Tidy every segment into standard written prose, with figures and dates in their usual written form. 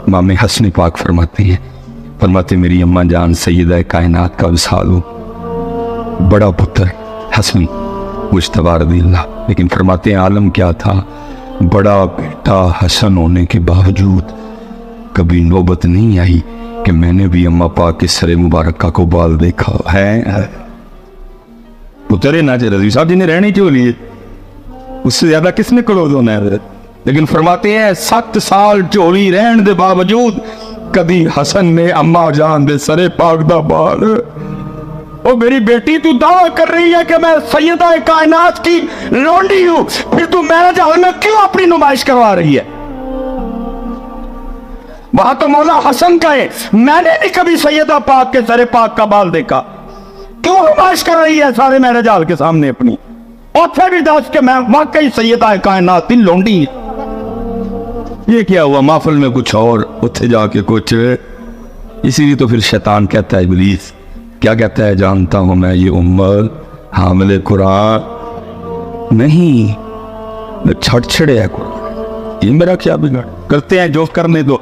इमाम हसन पाक फरमाते मेरी अम्मा जान सैयदा कायनात का विसाल हो, बड़ा पुत्र हसन मुज्तबा रज़ियल्लाह। लेकिन फरमाते हैं आलम क्या था, बड़ा बेटा हसन होने के बावजूद कभी नौबत नहीं आई कि मैंने भी अम्मा पाक के सरे मुबारक को बाल देखा है। पुत्र ना रज़वी साहब जी ने रहनी क्यों लिए, उससे ज्यादा किसने क्लोज होना है। लेकिन फरमाते हैं 7 साल झोली रहने के बावजूद कभी हसन ने अम्मा जान दे सरे पाक दा बाल। ओ मेरी बेटी तू दावा कर रही है कि मैं सैयदा कायनात की लौंडी हूं, फिर तू मैरिज हॉल में क्यों अपनी नुमाइश करवा रही है? वहां तो मौला हसन का है, मैंने नहीं कभी सैयदा पाक के सरे पाक का बाल देखा, क्यों नुमाइश कर रही है सारे मैरिज हॉल के सामने अपनी? और फिर भी दस के मैं वाकई सैयदा कायनात की लौंडी है। ये क्या हुआ, महफिल में कुछ और, उत्थे जाके कुछ। इसीलिए तो फिर शैतान कहता है, इब्लीस क्या कहता है, जानता हूं मैं ये उम्मत हामिले कुरान नहीं, छड़छड़े है कुरान, ये मेरा क्या बिगाड़। करते हैं जो करने दो,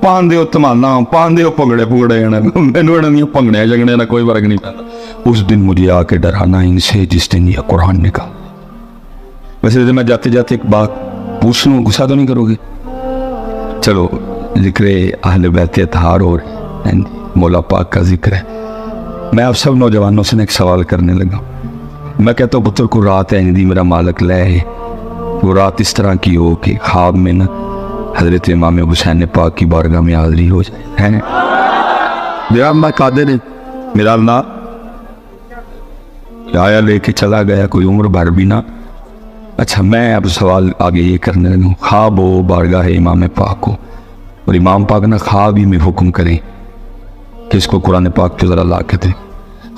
पान दो तमाना, पान दो भंगड़े भुगड़े, मैनू भंगड़े जगने का कोई फर्क नहीं पैदा। उस दिन मुझे आके डराना इनसे जिस दिन यह कुरान निकाल। वैसे मैं जाते जाते एक बात पूछ लूँ, गुस्सा तो नहीं करोगे? चलो जिक्र अहले बैत अतहार और मौला पाक का जिक्र है, मैं आप सब नौजवानों से एक सवाल करने लगा। मैं कहता हूँ पुत्र को रात है दी मेरा मालिक ले, वो रात इस तरह की हो कि ख्वाब में ना हजरत इमाम हुसैन पाक की बारगाह में हाजिरी हो जाए, है मेरा अल्लाह कादिर है, मेरा अल्लाह आया लेके चला गया, कोई उम्र भर भी ना। अच्छा मैं अब सवाल आगे ये करने लगा, ख्वाब हो बारगाह है इमाम पाक को, और इमाम पाक ना ख्वाब ही में हुक्म करें कि इसको कुरान पाक को ज़रा ला के दे,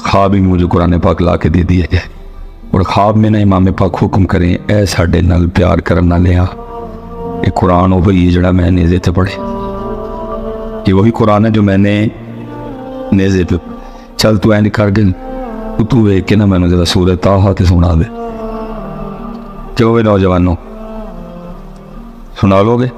ख्वाब ही में मुझे कुरान पाक ला के दे दिया जाए, और ख्वाब में ना इमाम पाक हुक्म करें ऐ साडे नाल प्यार करना लिया, ये कुरान वही है जड़ा मैं नेज़े ते पढ़े, ये वही कुरान है जो मैंने नेज़े पे। चल तू ऐन कर गए, तू वेख के ना मैंने जरा सूरत ताहा ते सुना दे। क्यों वे नौजवानों सुना लोगे?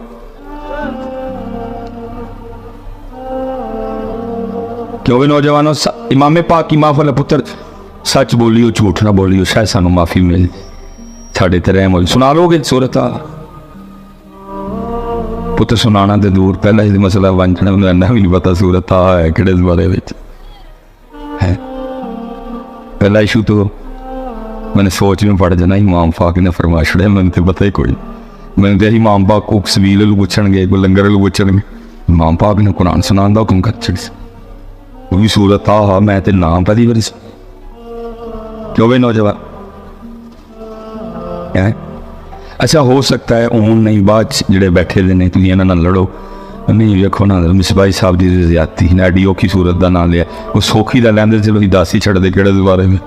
क्यों वे नौजवानों, इमाम पाक की माफल पुत्र सच बोलियो झूठ ना बोलियो, शायद सानू माफी मिल साढ़े तेरे मोल। सुना लोगे सूरत पुत्र? सुनाना तो दूर, पहला ही मसला वंचना भी नहीं पता सूरत है कि बारे में है। पहला इशू तो मैंने सोच में पड़ जाना, इमाम पाक ने फरमा छड़े, मैंने तो पता ही कोई, मैंने तो इमाम पाक को सबील पूछणगे, कोई लंगर पूछणगे, इमाम पाक ने कुरान सुनाने का हुक्म कर छड़ी, वो भी सूरत आ मैं तो नाम पहली बारी। क्यों भाई नौजवान है? अच्छा हो सकता है हूँ नहीं बाद जोड़े बैठे ने तुम इन्होंने लड़ो नहीं, वेखो ना मिसबाई साहब की ज्यादती ने एडी औखी सूरत का नाम लिया, वो सौखी का लैंदे चलो दस ही छड़ते कि बारे में,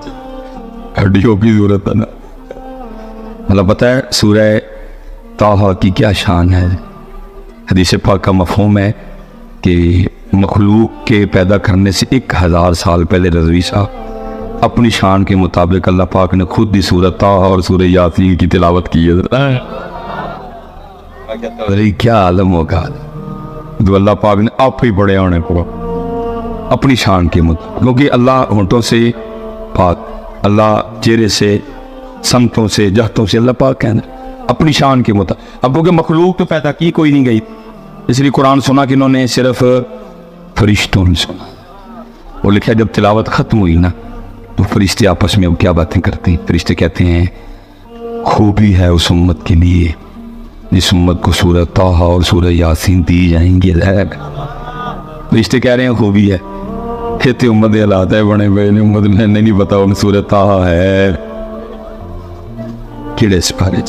एडी औखी सूरत का ना। मतलब पता है सूरह ताहा की क्या शान है? हदीस पाक का मफहूम है कि मखलूक के पैदा करने से 1000 साल पहले रज़वी साहब अपनी शान के मुताबिक अल्लाह पाक ने खुद ही सूरत ताहा और सूरह यासीन की तिलावत की है। क्या आलम होगा जो अल्लाह पाक ने आप ही बड़े होने को अपनी शान के मुताबिक, क्योंकि अल्लाह होंठों से पाक, अल्लाह चेहरे से, समतों से, जहतों से अल्लाह पाक कहना अपनी शान के मुताबिक। अब क्योंकि मखलूक तो पैदा की कोई नहीं गई, इसलिए कुरान सुना कि इन्होंने सिर्फ फरिश्तों ने सुना। वो लिखा जब तिलावत ख़त्म हुई ना तो फरिश्ते आपस में अब क्या बातें करते हैं? फरिश्ते कहते हैं खूबी है उस उम्मत के लिए जिस उम्मत को सूरह ताहा और सूरह यासीन दी जाएंगी। फरिश्ते कह रहे हैं खूबी है, कहते उम्मत के हालात है बने हुए ने, उम्मत में नहीं पता उन सूरह ताहा है किड़े सिपारे।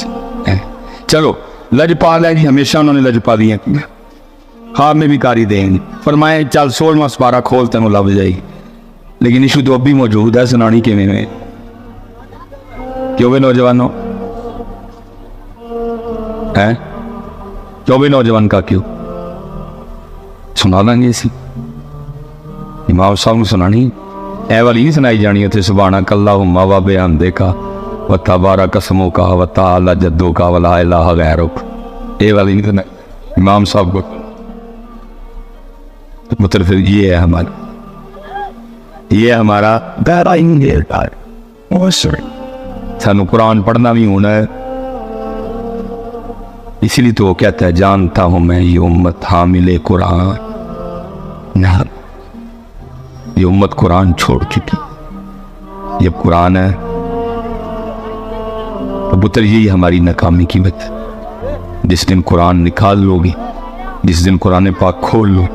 चलो लजपाल है जी, हमेशा उन्होंने लजपा दी है, ख्वाब में भी कारी देंगे। फरमाए चल 16वां सिपारा खोल तेन लभ जाएगी, लेकिन इशू तो अब भी मौजूद है, सुनानी किवें में? क्यों भी नौजवानों है? क्यों भी नौजवान का क्यों सुना देंगे इसी इमाम साहब को सुनानी, ए वाली नहीं सुनाई जानी उसे सुभाना कल्ला हुम्मा व बिहम्दे का व तबारा कसमों का व ताला जद्दों का वला इलाहा गैरुक, ए वाली नहीं सुनाई इमाम साहब को। मतलब फिर ये है हमारा दायरा सानू कुरान पढ़ना भी होना है। इसीलिए तो वो कहता है जानता हूं मैं ये उम्मत हामिले कुरान, ये उम्मत कुरान छोड़ चुकी, ये कुरान है। तो पुत्र यही हमारी नाकामी की वजह। जिस दिन कुरान निकाल लोगे, जिस दिन कुरान पाक खोल लो,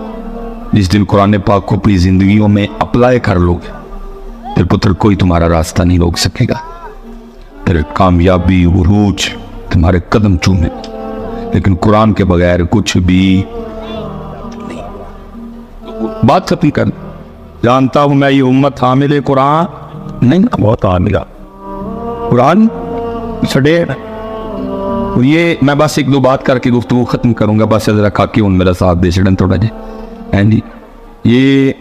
जिस दिन कुरान पाक को अपनी जिंदगियों में अप्लाई कर लोगे, फिर पुत्र कोई तुम्हारा रास्ता नहीं रोक सकेगा। फिर कामयाबी उरूज तुम्हारे कदम चूमे, लेकिन कुरान के बगैर कुछ भी नहीं। बात खत्म कर। जानता हूं मैं ये उम्मत हामिले कुरान नहीं, बहुत हामिला कुरान छड़े। और ये मैं बस एक दो बात करके गुफ्तगू खत्म करूंगा, बस जरा खाके उन मेरा साथ दे छड़न थोड़ा जी। हैं जी ये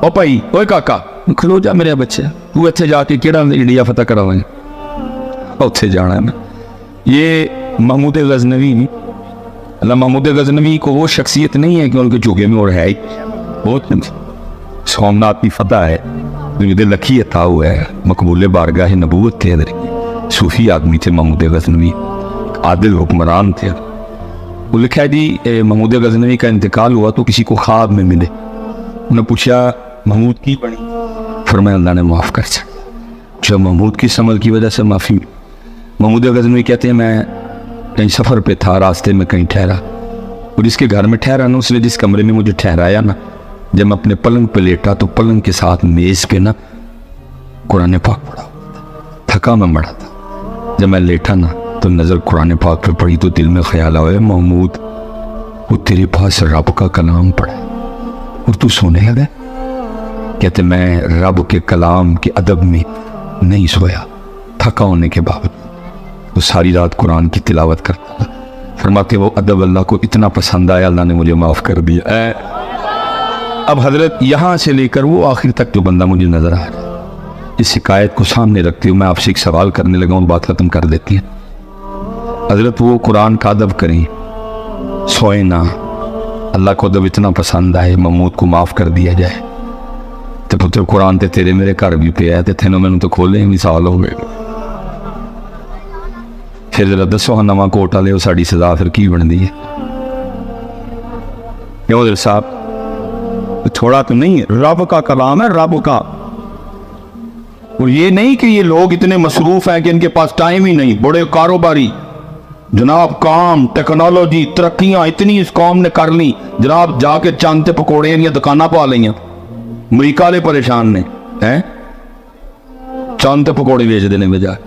ओ भाई ओए काका खलो जा मेरे बच्चे, तू इत्थे जाके केड़ा इंडिया फतह करावें, उत्थे जाना है मैं। ये महमूद गजनवी, अल्लाह महमूद गजनवी को वो शख्सियत नहीं है कि उनके चूके में और है ही बहुत सोमनाथ की फतह है, दुनिया लखी अता हुआ है, मकबूल बारगाह नबूवत थे, सूफी आदमी थे महमूद गजनवी, आदिल हुक्मरान थे। वो लिखा है जी महमूद गजनवी का इंतकाल हुआ तो किसी को ख्वाब में मिले, उन्हें पूछा महमूद की बनी, फरमाया अल्लाह ने माफ़ कर दिया। जब महमूद की समझ की वजह से माफ़ी। महमूद गजनवी कहते हैं मैं कहीं सफ़र पे था, रास्ते में कहीं ठहरा, और जिसके घर में ठहरा ना, उसने जिस कमरे में मुझे ठहराया ना, जब मैं अपने पलंग पे लेटा तो पलंग के साथ मेज़ पे ना कुरान पाक पढ़ा, थका मैं मरा था। जब मैं लेटा ना तो नज़र कुरान पाक पे पड़ी तो दिल में ख्याल आया महमूद वो तेरे पास रब का कलाम पढ़ा और तू सोने लगा। कहते मैं रब के कलाम के अदब में नहीं सोया, थका होने के बावजूद वो सारी रात कुरान की तिलावत करता था। फरमाते वो अदब अल्लाह को इतना पसंद आया, अल्लाह ने मुझे माफ़ कर दिया। अब हजरत यहाँ से लेकर वो आखिर तक जो बंदा मुझे नज़र आ रहा है, इस शिकायत को सामने रखते हुए मैं आपसे एक सवाल करने लगा हूँ, बात ख़त्म कर देती है। हजरत वो कुरान का अदब करें, सोए ना, अल्लाह को अदब इतना पसंद आए, महमूद को माफ़ कर दिया जाए, तो पुत्र कुरान ते तेरे मेरे घर भी पे है, तेनों मैंने तो खोले भी साल हो गए। फिर जरा दसो हाँ नवा कोटा ले साड़ी सजा फिर की बनती है? क्यों साहब थोड़ा तो नहीं, रब का कलाम है, रब का। और ये नहीं कि ये लोग इतने मसरूफ हैं कि इनके पास टाइम ही नहीं, बड़े कारोबारी जनाब, काम टेक्नोलॉजी तरक्कियां इतनी इस कौम ने कर ली जनाब, जाके चंद ते पकौड़े या दुकाना पा लिया, अमरीका वाले परेशान ने हैं, चंद ते पकौड़े बेचते हैं बजाय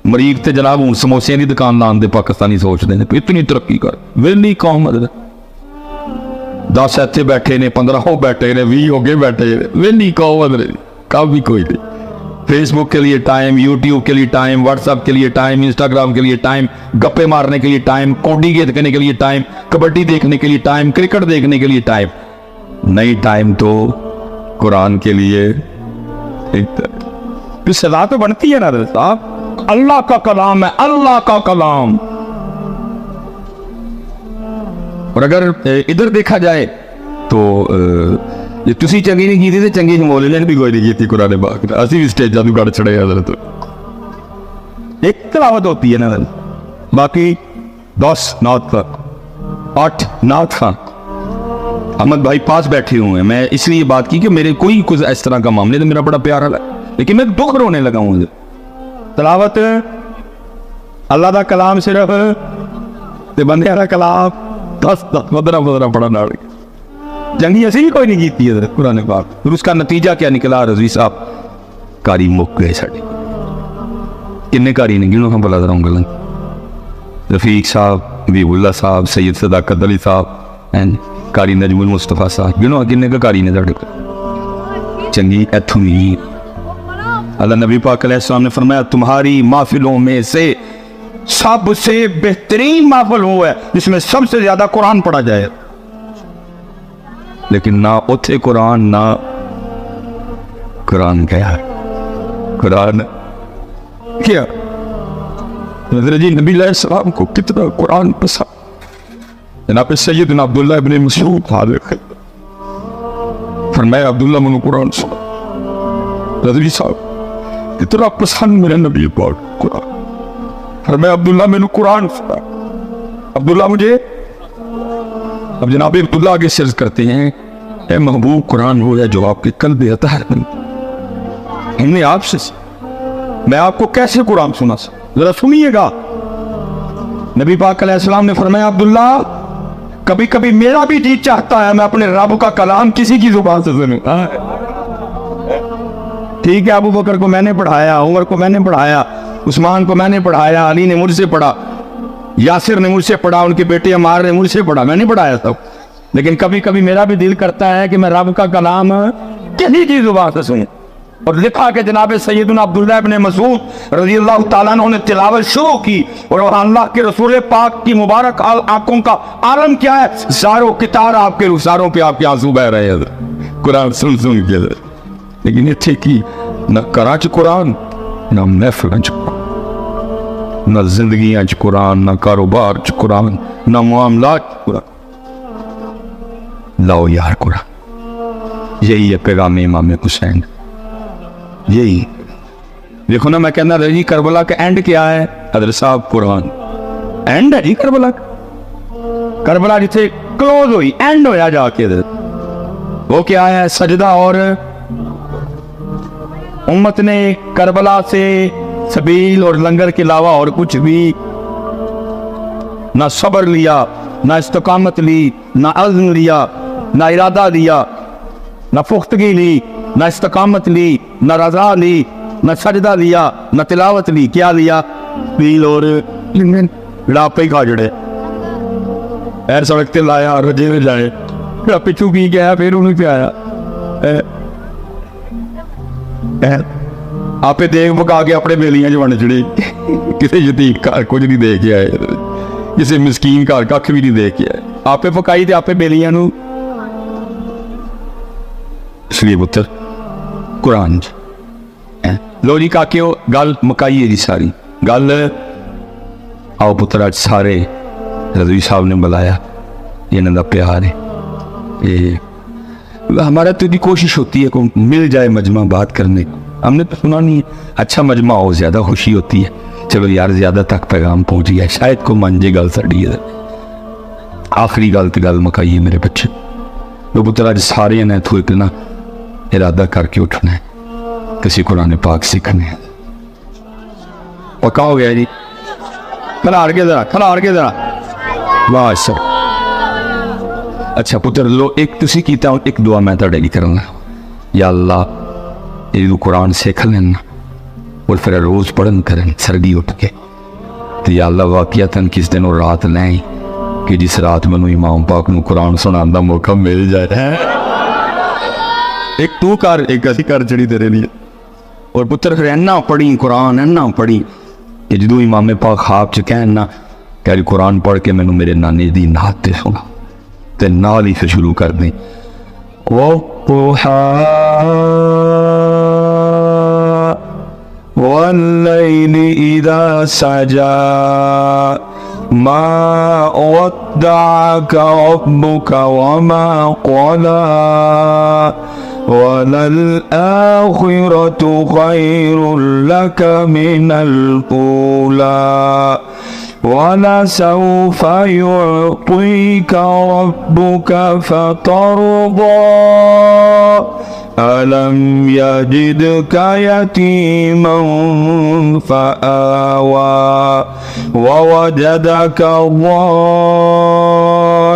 मरीक ते जनाब हूँ समोसिया की दुकान लाने दे पाकिस्तानी सोचते हैं इतनी तरक्की कर। वेली कौम मतलब 10 इतने बैठे ने, 15 बैठे ने, 20 हो गए बैठे, वेली कौम मतलब काम भी कोई नहीं। फेसबुक के लिए टाइम, यूट्यूब के लिए टाइम, व्हाट्सएप के लिए टाइम, इंस्टाग्राम के लिए टाइम, गप्पे मारने के लिए टाइम, कौडी खेलने के लिए टाइम, कबड्डी देखने के लिए टाइम, क्रिकेट देखने के लिए टाइम नहीं, टाइम तो कुरान के लिए। एक सजा तो बनती है ना साहब, अल्लाह का कलाम है, अल्लाह का कलाम। और अगर इधर देखा जाए तो जे तुसी चंगी नहीं की थी तो चंगी हिमोले ने भी कोई नहीं की कुरान पाक, असी भी स्टेजा तू कट छड़े हजरत। एक तिलावत होती है ना, बाकी 10 नात का 8 नात का। अहमद भाई पास बैठे हुए हैं, मैं इसलिए बात की कि मेरे कोई कुछ इस तरह का मामले तो मेरा बड़ा प्यार है, लेकिन मैं दुख रोने लगा हूँ। तिलावत अल्लाह का कलाम सिर्फ ते बंदे का कलाम 10 15 पढ़ा ना, जंगी ऐसी भी कोई नहीं जीती है कुरान पाक। फिर उसका नतीजा क्या निकला रजी साहब, कारी मुक गए साढ़े, किन्ने कारी ने गिनो हम भला रहा गलन, रफीक साहब, हबीबुल्ला साहब, सैयद सदाकत अली साहब एंड कारी नजमुल मुस्तफा साहब, गिनो किन्ने का कारी ने साढ़े चंगी इथों नहीं। अल्लाह नबी पाक अलैहिस्सलाम ने फरमाया तुम्हारी महफिलों में से सबसे बेहतरीन महफिल वो है जिसमें सबसे ज्यादा कुरान पढ़ा जाए, लेकिन ना उथे कुरान, ना कुरान क्या है, कुरान क्या जी नबी अलैहिस्सलाम को कितना कुरान पसंद। जनाब सैयदना अब्दुल्लाह इब्न मसऊद फरमाया अब्दुल्ला मैनू कुरान सुना। रज़वी साहब इतना पसंद मेरे नबी पाक कुरान, फरमाया अब्दुल्ला मैनू कुरान सुना। अब्दुल्ला मुझे, अब जनाब अब्दुल्ला आगे सर्ज करते हैं, ए महबूब कुरान हो या जो आपके कल्ब अतार हमने आपसे, मैं आपको कैसे कुरान सुना जरा सुनिएगा। नबी पाक अलैहिस्सलाम ने फरमाया अब्दुल्ला कभी कभी मेरा भी जी चाहता है मैं अपने रब का कलाम किसी की जुबान से सुनूं। ठीक है, अबू बकर को मैंने पढ़ाया, उमर को मैंने पढ़ाया, उस्मान को मैंने पढ़ाया, अली ने मुझसे पढ़ा, यासिर ने मुझसे पढ़ा, उनके बेटे अमार ने मुझसे पढ़ा, मैंने पढ़ाया सब। लेकिन कभी कभी मेरा भी दिल करता है कि मैं रब का कलाम किसी की जुबान से सुनूं। और लिखा कि जनाब सैयदना अब्दुल्लाह इब्न मसूद रज़ियल्लाहु ताला अन्हु ने तिलावत शुरू की और अल्लाह के रसूल पाक की मुबारक आंखों का आलम क्या है, ज़ारो कितार आपके रुखसारों पे आपके आंसू बह रहे हैं कुरान सुन सुन के। लेकिन इत्थे की न घरां च कुरान, न महफिलां च कुरान, न जिंदगियां च कुरान, न कारोबार च कुरान, न मामलात च कुरान। लाओ यार कुरान, यही है पैगाम इमाम हुसैन। यही देखो ना, मैं कहना जी करबला का एंड क्या है, हज़रत साहब कुरान एंड है जी करबला। करबला जिथे क्लोज हुई, एंड होया जाके वो क्या है, सजदा। और उम्मत ने करबला से सबील और लंगर के अलावा और कुछ भी ना सब्र लिया, ना इस्तकामत ली, ना अज़्म लिया, ना इरादा लिया, ना पुख्तगी ली, ना इस्तकामत ली, ना रजा ली, ना सजदा लिया, ना तिलावत ली। क्या लिया, पील और लापे खा जड़े पैर सड़क ते लाया, रजे में जाए, फिर पिछू पी गया, फिर उन्हें पियाया, आपे देख पका के अपने बेलियां च वंड चढ़े। किसी यतीम घर कुछ नहीं दे के आए, किसी मिसकीन घर कख भी नहीं दे के आए, आपे पकाई ते आपे बेलियां नू। इसलिए पुत्र कुरान लो जी काके गल मुकाई है जी सारी गल। आओ पुत्र अज सारे रज़वी साहब ने बुलाया, ये इन्हों प्यार है, ये हमारा तो कोशिश होती है को मिल जाए मजमा बात करने को। हमने तो सुना नहीं है, अच्छा मजमा हो ज़्यादा खुशी होती है। चलो यार ज़्यादा तक पैगाम पहुँच गया, शायद को मन जे गल साड़ी है। आखिरी गल तो गल मुकाई है मेरे बच्चे। तो पुत्र अज सारे ने इतों एक ना इरादा करके उठना है, किसी कुरान पाक सीखने है। पक्का हो गया जी, खलाड़ के जरा, खलाड़ के जरा, वाह सर। अच्छा पुत्र लो एक तुसी कीता, एक दुआ मैं तुहाडे लई करना। या अल्लाह ये कुरान सीख लेना और फिर रोज पढ़न करन सरदी उठ के। तो या अल्लाह वाकईतन किस दिन और रात नहीं कि जिस रात मैनू इमाम पाक नू कुरान सुनाने का मौका मिल जाए। एक तू कर, एक असी कर चढ़ी तेरे लिए। और पुत्र फिर इन्ना पढ़ी कुरान, इन्ना पढ़ी कि जो इमाम पाक ख्वाब च कहना कह कुरान पढ़ के मैनू मेरे नानी दी नात ते सुना, ते नाल ही फिर शुरू कर दें वल्लैलि इज़ा सजा मा वद्दअका रब्बुका वमा क़ला वलल आखिरतु खैरुल लक मिनल ऊला वलसौफ युअतीका रब्बुका फतरदा अलम यजिदका यतीमन फआवा ववजदका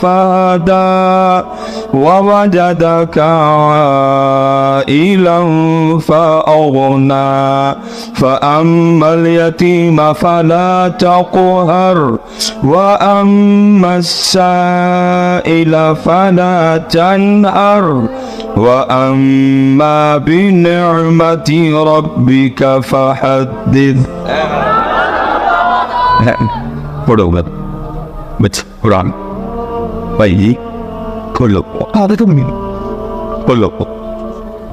फहदा ववजदका आइलन फअगना फअम्मल यतीम फला तक़हर वअम्मस साइल फला तनहर वअम्मा बिनिअमति रब्बिका फहद्दिथ। पढ़ो बच्चे कुरान भाई जी, खोलो खोलो,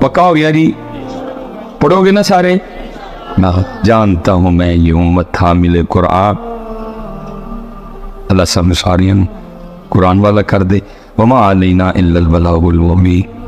पक्का हो गया जी, पढ़ोगे ना सारे। मैं जानता हूँ मैं ये उम्मत हामिल कुरान, अल्लाह सब सारियों कुरान वाला कर दे। वमा अलैना इल्लल बलागुल मुबीन।